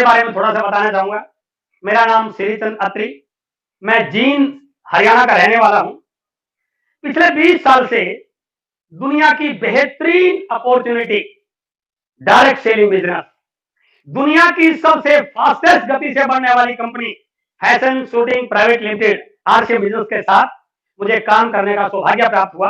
बारे में थोड़ा सा बताना चाहूंगा। मेरा नाम श्रीचंद अत्री, मैं जींद हरियाणा का रहने वाला हूं। पिछले 20 साल से दुनिया की बेहतरीन अपॉर्चुनिटी डायरेक्ट सेलिंग बिजनेस, दुनिया की सबसे फास्टेस्ट गति से बढ़ने वाली company fashion shooting private limited RC business के साथ मुझे काम करने का सौभाग्य प्राप्त हुआ।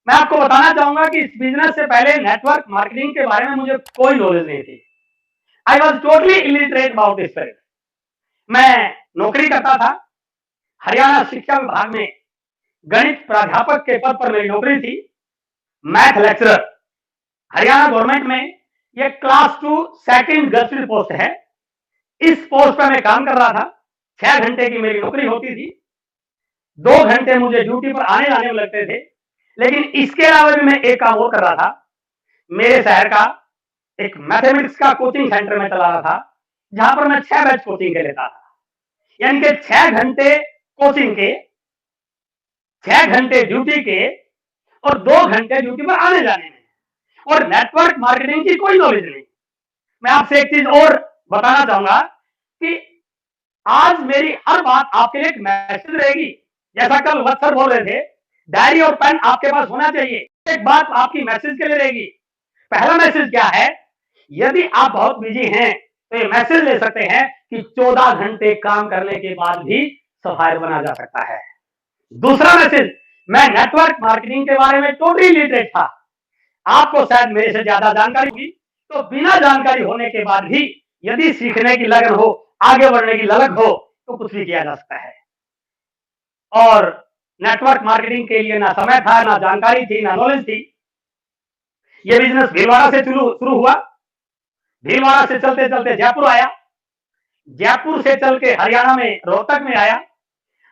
मैं आपको बताना चाहूंगा कि इस बिजनेस से पहले नेटवर्क मार्केटिंग के बारे में मुझे कोई नॉलेज नहीं थी। I was totally illiterate about this field. मैं नौकरी करता था हरियाणा शिक्षा विभाग में, गणित प्राध्यापक के पद पर मेरी नौकरी थी। मैथ लेक्चरर, हरियाणा गवर्नमेंट में यह क्लास 2 सेकंड गजटेड पोस्ट है। इस पोस्ट पर मैं काम कर रहा था। 6 घंटे की मेरी नौकरी होती थी। 2 घंटे मुझे ड्यूटी पर आने जाने में लगते थे। लेकिन इसके अलावा भी मैं एक काम और कर रहा था। मेरे शहर का एक मैथमेटिक्स का कोचिंग सेंटर में चला रहा था, जहां पर मैं 6 बैच कोचिंग के लेता था। यानी कि 6 घंटे कोचिंग के, 6 घंटे ड्यूटी के और 2 घंटे ड्यूटी पर आने जाने में, और नेटवर्क मार्केटिंग की कोई नॉलेज नहीं। मैं आपसे एक चीज और बताना चाहूंगा कि आज मेरी हर बात आपके लिए एक मैसेज रहेगी। जैसा कल वत्सर बोल रहे थे, डायरी और पेन आपके पास होना चाहिए। एक बात आपकी मैसेज के लिए रहेगी। पहला मैसेज क्या है? यदि आप बहुत बिजी हैं तो ये मैसेज ले सकते हैं कि 14 घंटे काम करने के बाद भी सफायर बना जा सकता है। दूसरा मैसेज, मैं नेटवर्क मार्केटिंग के बारे में टोटली लिटरेट था। आपको शायद मेरे से ज्यादा जानकारी होगी, तो बिना जानकारी होने के बाद भी यदि सीखने की लगन हो, आगे बढ़ने की ललक हो, तो कुछ भी किया जा सकता है। और नेटवर्क मार्केटिंग के लिए ना समय था, ना जानकारी थी, ना नॉलेज थी। यह बिजनेस भीलवाड़ा से शुरू हुआ। भीलवाड़ा से चलते चलते जयपुर आया, जयपुर से चल के हरियाणा में रोहतक में आया,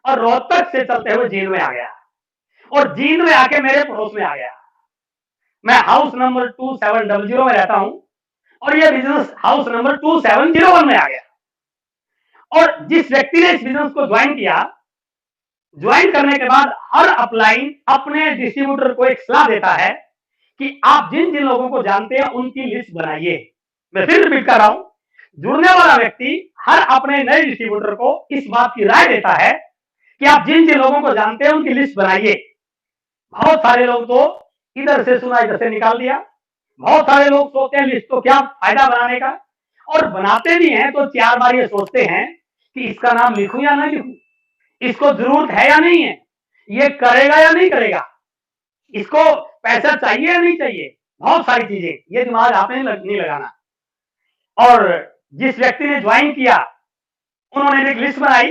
और रोहतक से चलते हुए जींद में आ गया, और जींद में आके मेरे पड़ोस में आ गया। मैं हाउस नंबर 2700 में रहता हूं, और यह बिजनेस हाउस नंबर 2701 में आ गया। और जिस व्यक्ति ने इस बिजनेस को ज्वाइन किया, ज्वाइन करने के बाद हर अपलाइन अपने डिस्ट्रीब्यूटर को एक सलाह देता है कि आप जिन जिन लोगों को जानते हैं उनकी लिस्ट बनाइए। मैं फिर रिपीट कर रहा हूं, जुड़ने वाला व्यक्ति हर अपने नए डिस्ट्रीब्यूटर को इस बात की राय देता है कि आप जिन जिन लोगों को जानते हैं उनकी लिस्ट बनाइए। बहुत सारे लोग तो इधर से सुना इधर से निकाल दिया। बहुत सारे लोग सोचते हैं लिस्ट तो क्या फायदा बनाने का, और बनाते भी हैं तो 4 बार ये सोचते हैं कि इसका नाम लिखूं या ना लिखूं, इसको जरूरत है या नहीं है, ये करेगा या नहीं करेगा, इसको पैसा चाहिए या नहीं चाहिए। बहुत सारी चीजें, ये दिमाग आपने नहीं लगाना। और जिस व्यक्ति ने ज्वाइन किया, उन्होंने एक लिस्ट बनाई,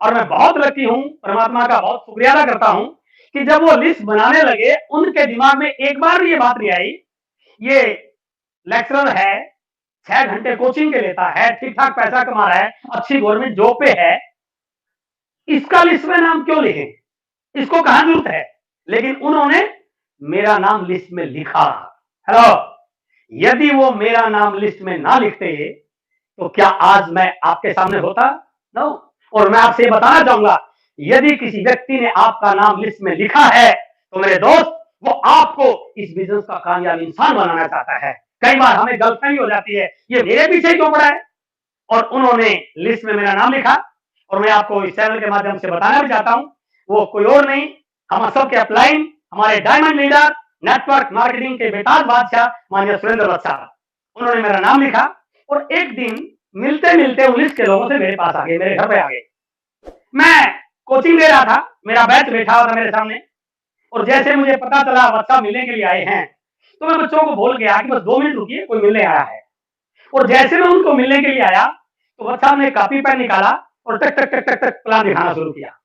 और मैं बहुत लकी हूं, परमात्मा का बहुत शुक्रिया अदा करता हूं कि जब वो लिस्ट बनाने लगे, उनके दिमाग में एक बार ये बात नहीं आई, ये लेक्चरर है, 6 घंटे कोचिंग के लेता है, ठीक ठाक पैसा कमा रहा है, अच्छी गवर्नमेंट जॉब पे है, इसका लिस्ट में नाम क्यों लिखें, इसको कहां जरूरत है। लेकिन उन्होंने मेरा नाम लिस्ट में लिखा। हेलो, यदि वो मेरा नाम लिस्ट में ना लिखते तो क्या आज मैं आपके सामने होता? नो। और मैं आपसे बताना चाहूंगा, यदि किसी व्यक्ति ने आपका नाम लिस्ट में लिखा है तो मेरे दोस्त, वो आपको इस बिजनेस का कामयाब इंसान बनाना चाहता है। कई बार हमें गलतफहमी हो जाती है, ये मेरे पीछे क्यों पड़ा है, और उन्होंने लिस्ट में मेरा नाम लिखा। और मैं आपको इस चैनल के माध्यम से बताना भी चाहता हूं, वो कोई और नहीं, हम सबके अपलाइन, हमारे डायमंड लीडर, नेटवर्क मार्केटिंग के बेताज बादशाह माननीय सुरेंद्र वत्सा, उन्होंने मेरा नाम लिखा। और एक दिन मिलते मिलते 19 के लोगों से मेरे पास आ गए, मेरे घर पे आ गए। मैं कोचिंग दे रहा था, मेरा बैच बैठा हुआ था मेरे सामने, और जैसे मुझे पता चला वत्सा मिलने के लिए आए हैं, तो मैं बच्चों को बोल गया कि बस 2 मिनट रुकिए, कोई मिलने आया है। और जैसे मैं उनको मिलने के लिए आया, तो वत्सा ने कॉपी पेन निकाला और टक टक टक टक टक प्लान दिखाना शुरू किया।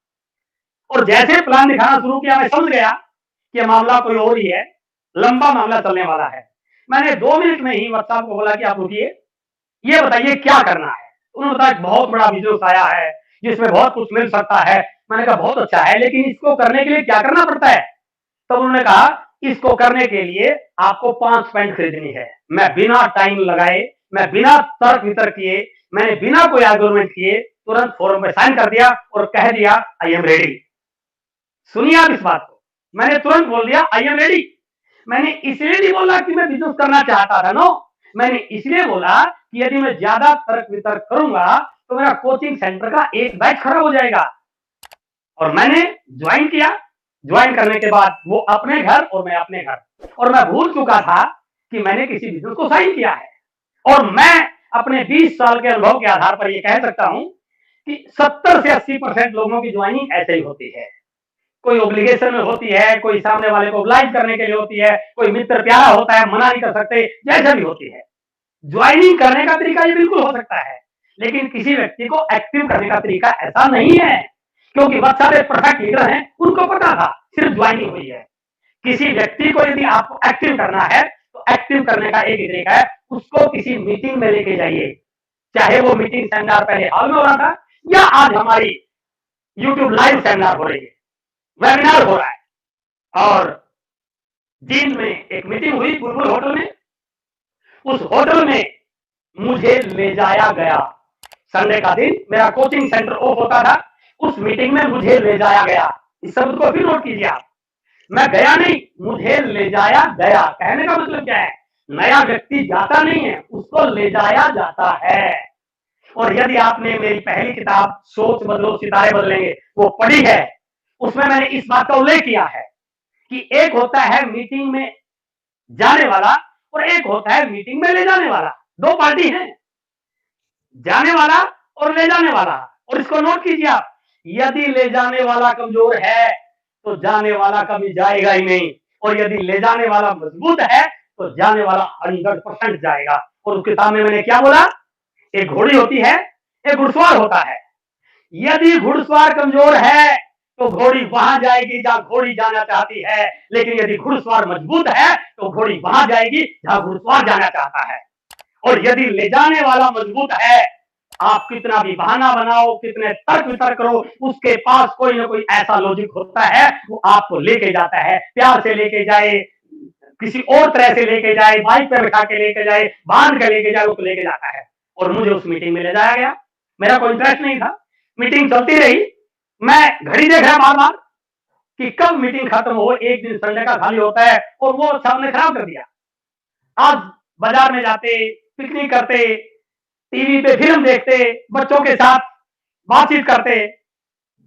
और जैसे प्लान दिखाना शुरू किया, मैं समझ गया कि मामला कोई और ही है, लंबा मामला चलने वाला है। मैंने 2 मिनट में ही वत्सा को बोला कि आप रुकिए, ये बताइए क्या करना है। उन्होंने बताया बहुत बड़ा बिजनेस आया है जिसमें बहुत कुछ मिल सकता है। मैंने कहा बहुत अच्छा है, लेकिन इसको करने के लिए क्या करना पड़ता है। तब उन्होंने कहा इसको करने के लिए आपको 5 पेन खरीदनी है। मैं बिना टाइम लगाए, मैं बिना तर्क वितर्क किए, मैंने बिना कोई आर्गुमेंट किए तुरंत फॉर्म पे साइन कर दिया और कह दिया आई एम रेडी। सुनिए आप इस बात को, मैंने तुरंत बोल दिया आई एम रेडी। मैंने इसलिए नहीं बोला कि मैं बिजनेस करना चाहता था, नो, मैंने इसलिए बोला कि यदि मैं ज्यादा तर्क वितर्क करूंगा तो मेरा कोचिंग सेंटर का एक बैच खराब हो जाएगा। और मैंने ज्वाइन किया। ज्वाइन करने के बाद वो अपने घर और मैं अपने घर, और मैं भूल चुका था कि मैंने किसी बिजनेस को साइन किया है। और मैं अपने 20 साल के अनुभव के आधार पर यह कह सकता हूं कि 70 से 80% लोगों की ज्वाइनिंग ऐसे ही होती है। कोई ऑब्लिगेशन में होती है, कोई सामने वाले को ऑब्लाइज करने के लिए होती है, कोई मित्र प्यारा होता है, मना नहीं कर सकते, जैसा भी होती है। ज्वाइनिंग करने का तरीका ये बिल्कुल हो सकता है, लेकिन किसी व्यक्ति को एक्टिव करने का तरीका ऐसा नहीं है, क्योंकि बहुत सारे परफेक्ट लीडर हैं, उनको पता था, सिर्फ ज्वाइनिंग हुई है। किसी व्यक्ति को यदि आपको एक्टिव करना है तो एक्टिव करने का एक ही तरीका है, उसको किसी मीटिंग में लेके जाइए। चाहे वो मीटिंग सेमिनार पहले हॉल में हो रहा था या आज हमारी यूट्यूब लाइव सेमिनार हो रही है, वेबिनार हो रहा है। और दिन में एक मीटिंग हुई बुलबुल होटल में। उस होटल में मुझे ले जाया गया। संडे का दिन मेरा कोचिंग सेंटर ऑफ होता था, उस मीटिंग में मुझे ले जाया गया। इस शब्द को भी नोट कीजिए आप। मैं गया नहीं, मुझे ले जाया गया। कहने का मतलब क्या है? नया व्यक्ति जाता नहीं है, उसको ले जाया जाता है। और यदि आपने मेरी पहली किताब सोच बदलो सितारे बदलेंगे वो पढ़ी है, उसमें मैंने इस बात का उल्लेख किया है कि एक होता है मीटिंग में जाने वाला और एक होता है मीटिंग में ले जाने वाला। दो पार्टी है, जाने वाला और ले जाने वाला। और इसको नोट कीजिए आप, यदि ले जाने वाला कमजोर है तो जाने वाला कभी जाएगा ही नहीं, और यदि ले जाने वाला मजबूत है तो जाने वाला 100% जाएगा। और उसके सामने मैंने क्या बोला? एक घोड़ी होती है, एक घुड़सवार होता है। यदि घुड़सवार कमजोर है तो घोड़ी वहां जाएगी जहां घोड़ी जाना चाहती है, लेकिन यदि घुड़सवार मजबूत है तो घोड़ी वहां जाएगी जहां घुड़सवार जाना चाहता है। और यदि ले जाने वाला मजबूत है, आप कितना भी बहाना बनाओ, कितने तर्क वितर्क करो, उसके पास कोई ना कोई ऐसा लॉजिक होता है, वो आपको लेके जाता है। प्यार से लेके जाए, किसी और तरह से लेके जाए, बाइक पे बैठा के लेके जाए, बांध के लेके जाए, उसको लेके जाता है। और मुझे उस मीटिंग में ले जाया गया। मेरा कोई इंटरेस्ट नहीं था। मीटिंग चलती रही। मैं घड़ी देख रहा बार बार कि कब मीटिंग खत्म हो। एक दिन संडे का खाली होता है और वो सामने खराब कर दिया। आज बाजार में जाते, पिकनिक करते, टीवी पे फिल्म देखते, बच्चों के साथ बातचीत करते,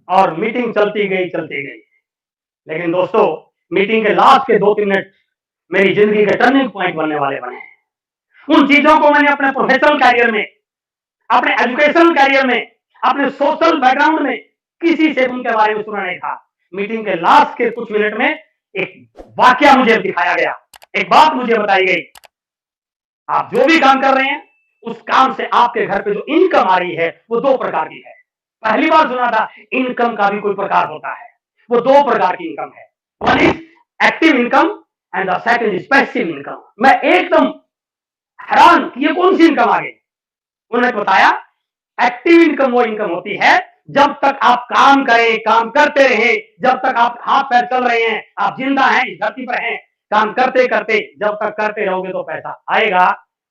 और मीटिंग चलती गई चलती गई। लेकिन दोस्तों, मीटिंग के लास्ट के 2-3 मिनट मेरी जिंदगी के टर्निंग पॉइंट बनने वाले बने। उन चीजों को मैंने अपने प्रोफेशनल कैरियर में, अपने एजुकेशनल कैरियर में, अपने सोशल बैकग्राउंड में किसी से उनके बारे में सुना नहीं था। मीटिंग के लास्ट के कुछ मिनट में एक वाकया मुझे दिखाया गया, एक बात मुझे बताई गई। आप जो भी काम कर रहे हैं, उस काम से आपके घर पे जो इनकम आ रही है वो 2 प्रकार की है। पहली बार सुना था इनकम का भी कोई प्रकार होता है। वो 2 प्रकार की इनकम है। One is active income and the second is passive income. मैं एकदम हैरान कि ये कौन सी इनकम आ गई। उन्होंने बताया एक्टिव इनकम वो इनकम होती है जब तक आप काम करें, काम करते रहे, जब तक आप हाथ पैर चल रहे हैं, आप जिंदा हैं, इस धरती पर हैं, काम करते करते जब तक करते रहोगे तो पैसा आएगा।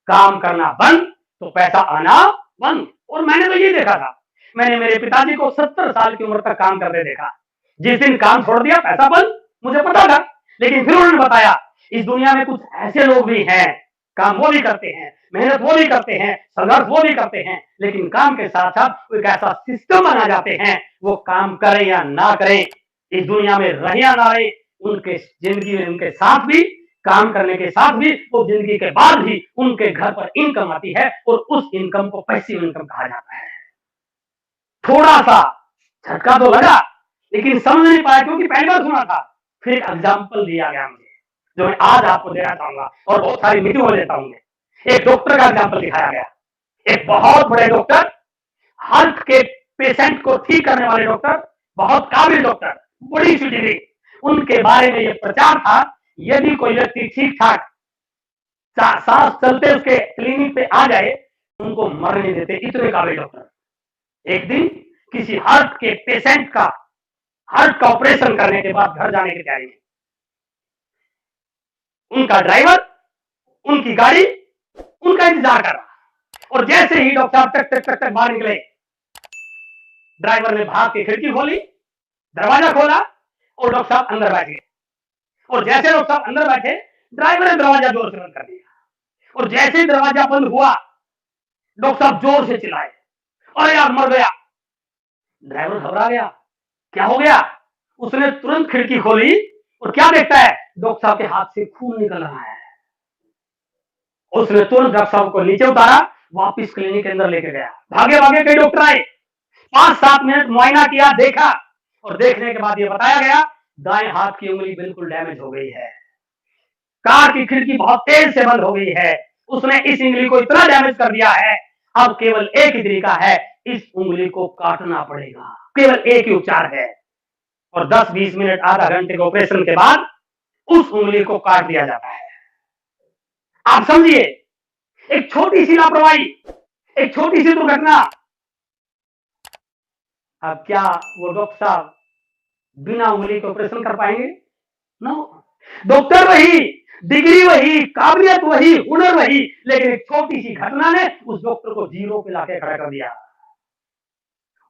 काम करना बंद तो पैसा आना बंद। और मैंने तो ये देखा था, मैंने मेरे पिताजी को 70 साल की उम्र तक काम करते देखा। जिस दिन काम छोड़ दिया पैसा बंद, मुझे पता था। लेकिन फिर उन्होंने बताया इस दुनिया में कुछ ऐसे लोग भी हैं, काम वो भी करते हैं, मेहनत वो भी करते हैं, संघर्ष वो भी करते हैं, लेकिन काम के साथ साथ एक ऐसा सिस्टम बना जाते हैं, वो काम करें या ना करें, इस दुनिया में रहे या ना रहे, उनके जिंदगी में उनके साथ भी, काम करने के साथ भी, वो जिंदगी के बाद भी उनके घर पर इनकम आती है, और उस इनकम को पैसिव इनकम कहा जाता है। थोड़ा सा झटका तो लगा, लेकिन समझ नहीं पाया क्योंकि पहली बार सुना था। फिर एक एग्जाम्पल दिया गया मुझे, जो मैं आज आपको देना चाहूंगा और बहुत सारी मीटिंगों में देता हूँ। एक डॉक्टर का एग्जाम्पल दिखाया गया। एक बहुत बड़े डॉक्टर, हार्ट के पेशेंट को ठीक करने वाले डॉक्टर, बहुत काबिल डॉक्टर, बड़ी सी डिग्री, उनके बारे में यह प्रचार था यदि कोई व्यक्ति ठीक ठाक सांस चलते उसके क्लिनिक पे आ जाए, उनको मरने देते, इतने काबिल डॉक्टर। एक दिन किसी हार्ट के पेशेंट का हार्ट का ऑपरेशन करने के बाद घर जाने की तैयारी में, उनका ड्राइवर उनकी गाड़ी उनका इंतजार कर रहा, और जैसे ही डॉक्टर साहब टक टक टक टक बाहर निकले, ड्राइवर ने भाग के खिड़की खोली, दरवाजा खोला और डॉक्टर साहब अंदर बैठ गए। और जैसे डॉक्टर साहब अंदर बैठे, ड्राइवर ने दरवाजा जोर से बंद कर दिया। और जैसे ही दरवाजा बंद हुआ, डॉक्टर साहब जोर से चिल्लाए, अरे यार मर गया। ड्राइवर घबरा गया, क्या हो गया? उसने तुरंत खिड़की खोली और क्या देखता है, डॉक्टर साहब के हाथ से खून निकल रहा है। उसने तुरंत डॉक्टर साहब को नीचे उतारा, वापिस क्लिनिक के अंदर लेके गया। भागे भागे कई डॉक्टर आए, 5-7 मिनट मुआयना किया, देखा, और देखने के बाद ये बताया गया दाएं हाथ की उंगली बिल्कुल डैमेज हो गई है, कार की खिड़की बहुत तेज से बंद हो गई है, उसने इस उंगली को इतना डैमेज कर दिया है, अब केवल एक ही तरीका है, इस उंगली को काटना पड़ेगा, केवल एक ही उपचार है। और 10-20 मिनट आधा घंटे के ऑपरेशन के बाद उस उंगली को काट दिया जाता है। आप समझिए, एक छोटी सी लापरवाही, एक छोटी सी दुर्घटना, अब क्या वो डॉक्टर साहब बिना उंगली के ऑपरेशन कर पाएंगे? नो। डॉक्टर वही, डिग्री वही, काबिलियत वही, हुनर वही, लेकिन एक छोटी सी घटना ने उस डॉक्टर को जीरो पे लाके खड़ा कर दिया।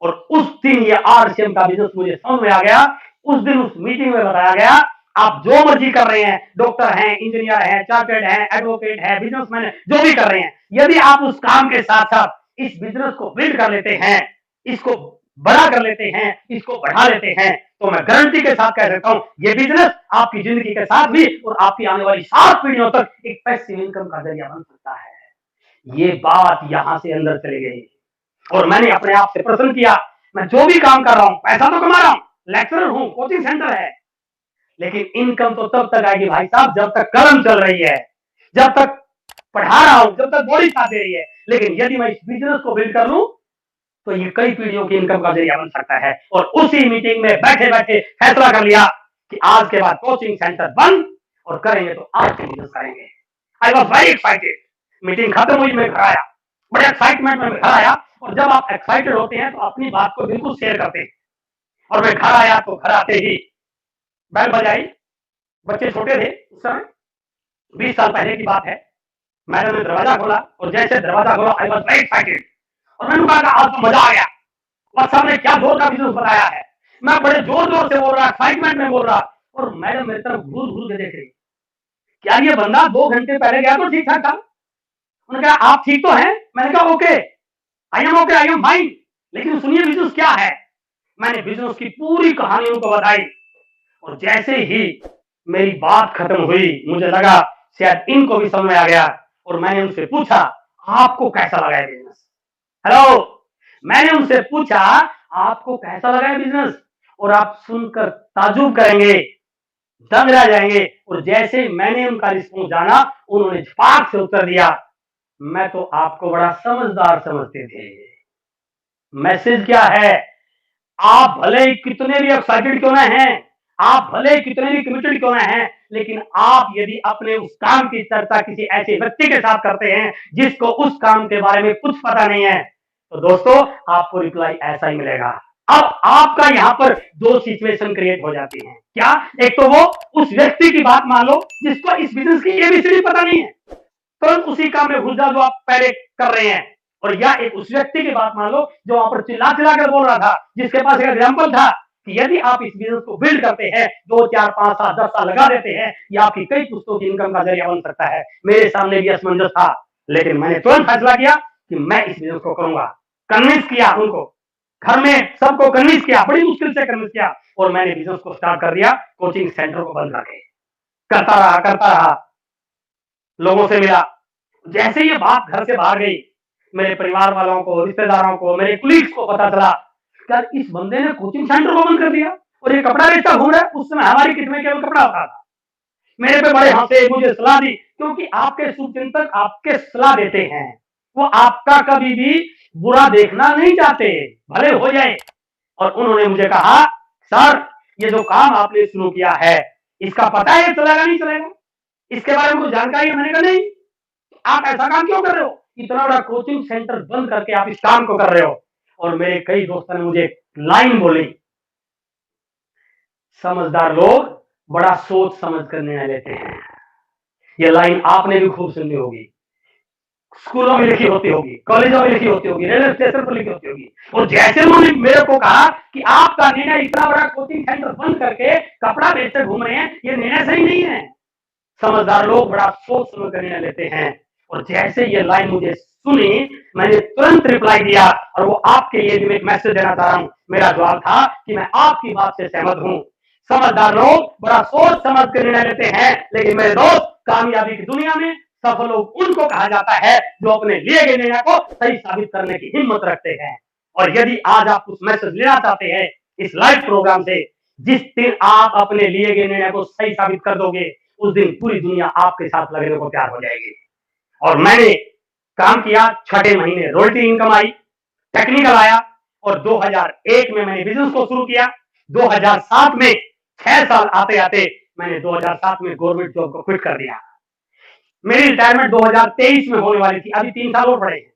और उस दिन ये आरसीएम का बिजनेस मुझे समझ में आ गया। उस दिन उस मीटिंग में बताया गया, आप जो मर्जी कर रहे हैं, डॉक्टर हैं, इंजीनियर हैं, चार्टर्ड हैं, एडवोकेट हैं, बिजनेसमैन हैं, जो भी कर रहे हैं, यदि आप उस काम के साथ साथ इस बिजनेस को बिल्ड कर लेते हैं, इसको बड़ा कर लेते हैं, इसको बढ़ा लेते हैं, तो मैं गारंटी के साथ कह सकता हूं, ये बिजनेस आपकी जिंदगी के साथ भी और आपकी आने वाली 7 पीढ़ियों तक एक पैसिव इनकम का जरिया बन सकता है। ये बात यहां से अंदर चली गई और मैंने अपने आप से प्रश्न किया, मैं जो भी काम कर रहा हूं, पैसा तो कमा रहा हूं, लेक्चरर हूं, कोचिंग सेंटर है, लेकिन इनकम तो तब तक आएगी भाई साहब जब तक कलम चल रही है, जब तक पढ़ा रहा हूं, जब तक बॉडी साथ दे रही है। लेकिन यदि मैं इस बिजनेस को बिल्ड कर लूं तो ये कई पीढ़ियों की इनकम का जरिया बन सकता है। और उसी मीटिंग में बैठे बैठे फैसला कर लिया कि आज के बाद कोचिंग सेंटर बंद, और करेंगे तो आज बिजनेस करेंगे। I was very excited. Meeting खत्म हुई, मैं घर आया, बड़े एक्साइटमेंट में घर आया, और जब आप एक्साइटेड होते हैं तो अपनी बात को बिल्कुल शेयर करते हैं। और मैं घर आया तो घर आते ही बैल बजाई, बच्चे छोटे थे उस समय, 20 साल पहले की बात है। मैडम ने दरवाजा खोला और जैसे दरवाजा खोला, आई वॉज वेरी एक्साइटेड, और मैंने कहा आज तो मजा आ गया, और सबने क्या जोर का बिजनेस बताया है। मैं बड़े जोर जोर से बोल रहा, एक्साइटमेंट में बोल रहा, और मैडम मेरी तरफ घूर घूर के देख रही, क्या ये बंदा 2 घंटे पहले गया तो ठीक ठाक था। उन्होंने कहा आप ठीक तो हैं? मैंने कहा okay, I am okay, I am fine, लेकिन सुनिए बिजनेस क्या है। मैंने बिजनेस की पूरी कहानी उनको बताई, और जैसे ही मेरी बात खत्म हुई, मुझे लगा शायद इनको भी समझ में आ गया, और मैंने उनसे पूछा आपको कैसा लगा है बिजनेस। हेलो, मैंने उनसे पूछा आपको कैसा लगा है बिजनेस, और आप सुनकर ताजुब करेंगे, दंग रह जाएंगे। और जैसे मैंने उनका रिस्पॉन्स जाना, उन्होंने झपाक से उत्तर दिया, मैं तो आपको बड़ा समझदार समझते थे। मैसेज क्या है, आप भले ही कितने भी एक्साइटेड क्यों ना हैं, आप भले ही कितने भी कमिटेड क्यों ना हैं, लेकिन आप यदि अपने उस काम की चर्चा किसी ऐसे व्यक्ति के साथ करते हैं जिसको उस काम के बारे में कुछ पता नहीं है, तो दोस्तों आपको रिप्लाई ऐसा ही मिलेगा। अब आपका यहां पर 2 सिचुएशन क्रिएट हो जाती हैं। क्या? एक तो वो उस व्यक्ति की बात मान लो जिसको इस बिजनेस की एबीसीडी पता नहीं है, तुरंत उसी काम में घुस जाओ जो आप पहले कर रहे हैं। और या एक उस व्यक्ति की बात मान लो जो वहां पर चिल्ला चिल्ला कर बोल रहा था, जिसके पास एक एग्जाम्पल था कि यदि आप इस बिजनेस को बिल्ड करते हैं, 2, 4, 5 साल 10 साल लगा देते हैं, ये आपकी कई पुस्तकों की इनकम का जरिया बन सकता है। मेरे सामने भी असमंजस था, लेकिन मैंने तुरंत फैसला किया कि मैं इस बिजनेस को करूंगा। कन्विंस किया उनको, घर में सबको कन्विंस किया, बड़ी मुश्किल से कन्विंस किया, और मैंने बिजनेस को स्टार्ट कर दिया। कोचिंग सेंटर को बंद करके करता रहा, लोगों से मिला। जैसे ये बात घर से बाहर गई, मेरे परिवार वालों को, रिश्तेदारों को, मेरे कुलीग्स को पता चला यार इस बंदे ने कोचिंग सेंटर को बंद कर दिया और ये कपड़ा बेचता घूम रहा है। उस समय हमारी किट में केवल कपड़ा होता था। मेरे पे बड़े हंसे, मुझे सलाह दी, क्योंकि आपके शुभचिंतक आपके सलाह देते हैं, वो आपका कभी भी बुरा देखना नहीं चाहते, भले हो जाए। और उन्होंने मुझे कहा सर ये जो काम आपने शुरू किया है, इसका पता है चलेगा नहीं चलेगा, इसके बारे में कुछ जानकारी है? मैंने कहा नहीं। आप ऐसा काम क्यों कर रहे हो, इतना बड़ा कोचिंग सेंटर बंद करके आप इस काम को कर रहे हो? और मेरे कई दोस्तों ने मुझे लाइन बोली, समझदार लोग बड़ा सोच समझ कर निर्णय लेते हैं। ये लाइन आपने भी खूब सुनी होगी, स्कूलों में लिखी होती होगी, कॉलेजों में लिखी होती होगी, रेलवे स्टेशन पर लिखी होती होगी। और जैसे उन्होंने मेरे को कहा कि आपका निर्णय इतना बड़ा कोचिंग सेंटर बंद करके कपड़ा बेचकर घूम रहे हैं, ये निर्णय सही नहीं है। समझदार लोग बड़ा सोच समझ कर निर्णय लेते हैं। और जैसे ये लाइन मुझे सुनी, मैंने तुरंत रिप्लाई दिया और वो आपके लिए भी एक मैसेज देना चाह रहा हूं। मेरा जवाब था कि मैं आपकी बात से सहमत हूं। समझदार लोग बड़ा सोच समझ कर निर्णय लेते हैं, लेकिन मेरे दोस्त, कामयाबी की दुनिया में सफल लोग उनको कहा जाता है जो अपने लिए गए निर्णय को सही साबित करने की हिम्मत रखते हैं। और यदि आज आप कुछ मैसेज लेना चाहते हैं इस लाइव प्रोग्राम से, जिस दिन आप अपने लिए गए निर्णय को सही साबित कर दोगे, उस दिन पूरी दुनिया आपके साथ लगने को तैयार हो जाएगी। और मैंने काम किया, छठे महीने रॉयल्टी इनकम आई, टेक्निकल आया, और 2001 में मैंने बिजनेस को शुरू किया। 2007 में 6 साल आते आते मैंने 2007 में गवर्नमेंट जॉब को क्विट कर दिया। मेरी रिटायरमेंट 2023 में होने वाली थी, अभी 3 साल और पड़े हैं।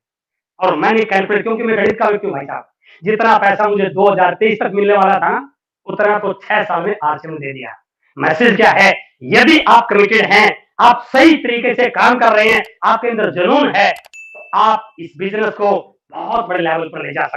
और मैंने कैलकुलेट, क्योंकि मैं गणित का व्यक्ति हूं भाई साहब, जितना पैसा मुझे 2023 तक मिलने वाला था ना, उतना तो 6 साल में आरसीएम दे दिया। मैसेज क्या है? यदि आप कमिटेड हैं, आप सही तरीके से काम कर रहे हैं, आपके अंदर जुनून है, तो आप इस बिजनेस को बहुत बड़े लेवल पर ले जा सकते हैं।